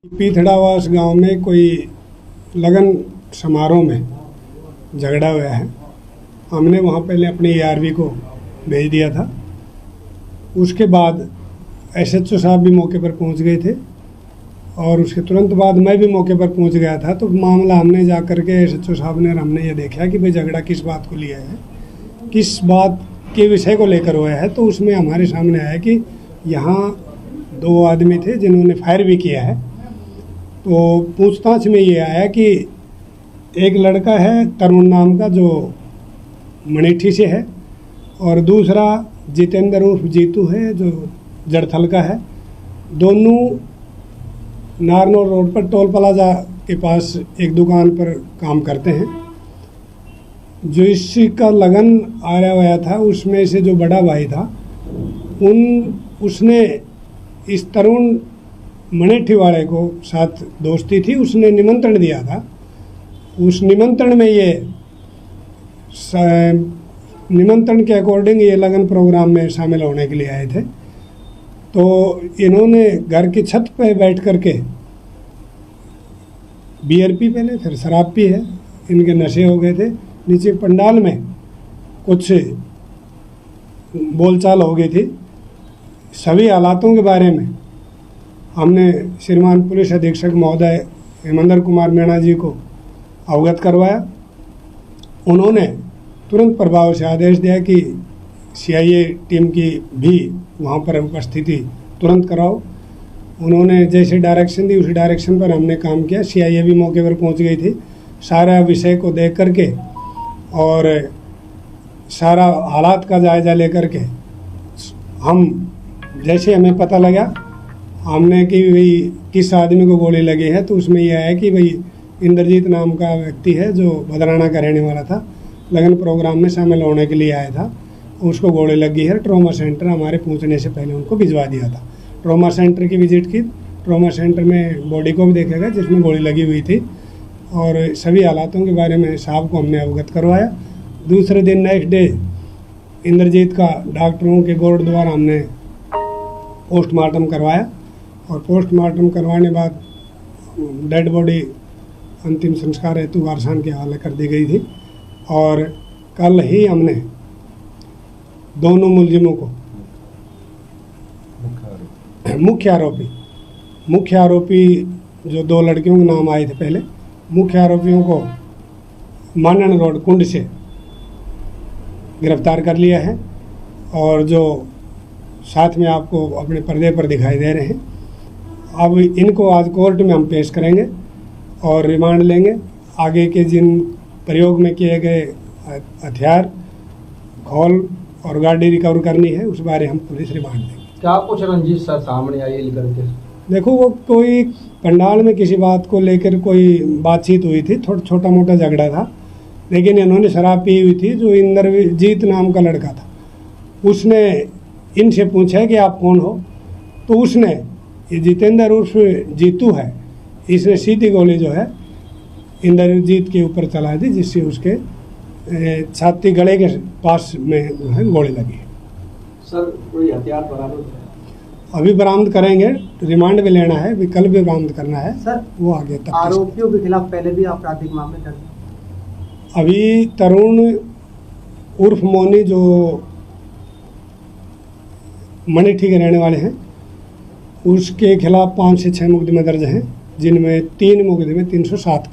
पीथड़ावास गांव में कोई लगन समारोह में झगड़ा हुआ है। हमने वहाँ पहले अपनी ARV को भेज दिया था। उसके बाद SHO साहब भी मौके पर पहुँच गए थे और उसके तुरंत बाद मैं भी मौके पर पहुँच गया था। तो मामला हमने जा कर के SHO साहब ने हमने ये देखा कि भाई झगड़ा किस बात को लिया है, किस बात के विषय को लेकर हुआ है। तो उसमें हमारे सामने आया कि यहाँ 2 आदमी थे जिन्होंने फायर भी किया है। तो पूछताछ में ये आया कि एक लड़का है तरुण नाम का जो मणिठी से है और दूसरा जितेंद्र उर्फ जीतू है जो जड़थल का है। दोनों नारनौल रोड पर टोल प्लाजा के पास एक दुकान पर काम करते हैं। जो इसी का लगन आया हुआ था उसमें से जो बड़ा भाई था उसने इस तरुण मणिठी वाले को साथ दोस्ती थी, उसने निमंत्रण दिया था। उस निमंत्रण में निमंत्रण के अकॉर्डिंग ये लगन प्रोग्राम में शामिल होने के लिए आए थे। तो इन्होंने घर की छत पर बैठ कर के बियर पी, पहले फिर शराब पी है, इनके नशे हो गए थे। नीचे पंडाल में कुछ बोलचाल हो गई थी। सभी हालातों के बारे में हमने श्रीमान पुलिस अधीक्षक महोदय हेमंदर कुमार मीणा जी को अवगत करवाया। उन्होंने तुरंत प्रभाव से आदेश दिया कि CIA टीम की भी वहाँ पर उपस्थिति तुरंत कराओ। उन्होंने जैसे डायरेक्शन दी उसी डायरेक्शन पर हमने काम किया। CIA भी मौके पर पहुँच गई थी। सारा विषय को देख करके और सारा हालात का जायज़ा लेकर के हम जैसे हमें पता लगा हमने कि भाई किस आदमी को गोली लगी है। तो उसमें यह है कि भाई इंद्रजीत नाम का व्यक्ति है जो भदराना का रहने वाला था, लगन प्रोग्राम में शामिल होने के लिए आया था, उसको गोली लगी है। ट्रॉमा सेंटर हमारे पहुंचने से पहले उनको भिजवा दिया था। ट्रॉमा सेंटर की विजिट की। ट्रॉमा सेंटर में बॉडी को भी देखा गया जिसमें गोली लगी हुई थी और सभी हालातों के बारे में साहब को हमने अवगत करवाया। दूसरे दिन नेक्स्ट डे इंद्रजीत का डॉक्टरों के गोड द्वारा हमने पोस्टमार्टम करवाया और पोस्टमार्टम करवाने बाद डेड बॉडी अंतिम संस्कार हेतु वारसान के हवाले कर दी गई थी। और कल ही हमने दोनों मुलजिमों को मुख्य आरोपी जो 2 लड़कियों के नाम आए थे पहले, मुख्य आरोपियों को मानन रोड कुंड से गिरफ्तार कर लिया है और जो साथ में आपको अपने पर्दे पर दिखाई दे रहे हैं। अब इनको आज कोर्ट में हम पेश करेंगे और रिमांड लेंगे। आगे के जिन प्रयोग में किए गए हथियार, खौल और गाड़ी रिकवर करनी है उस बारे हम पुलिस रिमांड देंगे। क्या कुछ रंजिश सर सामने आई लेकर के? देखो, वो कोई पंडाल में किसी बात को लेकर कोई बातचीत हुई थी, छोटा मोटा झगड़ा था, लेकिन इन्होंने शराब पी हुई थी। जो इंद्रजीत नाम का लड़का था उसने इनसे पूछा कि आप कौन हो। तो उसने, ये जितेंद्र उर्फ जीतू है, इसने सीधी गोली जो है इंद्रजीत के ऊपर चला दी जिससे उसके छाती गले के पास में जो है गोली लगी। सर कोई हथियार बरामद? अभी बरामद करेंगे, रिमांड भी लेना है, भी कल भी बरामद करना है सर। वो आगे तक आरोपियों के खिलाफ पहले भी आपराधिक मामले दर्ज? अभी तरुण उर्फ मोनी जो मणिठी के रहने वाले हैं उसके खिलाफ 5 से 6 मुकदमे दर्ज हैं, जिनमें 3 मुकदमे 307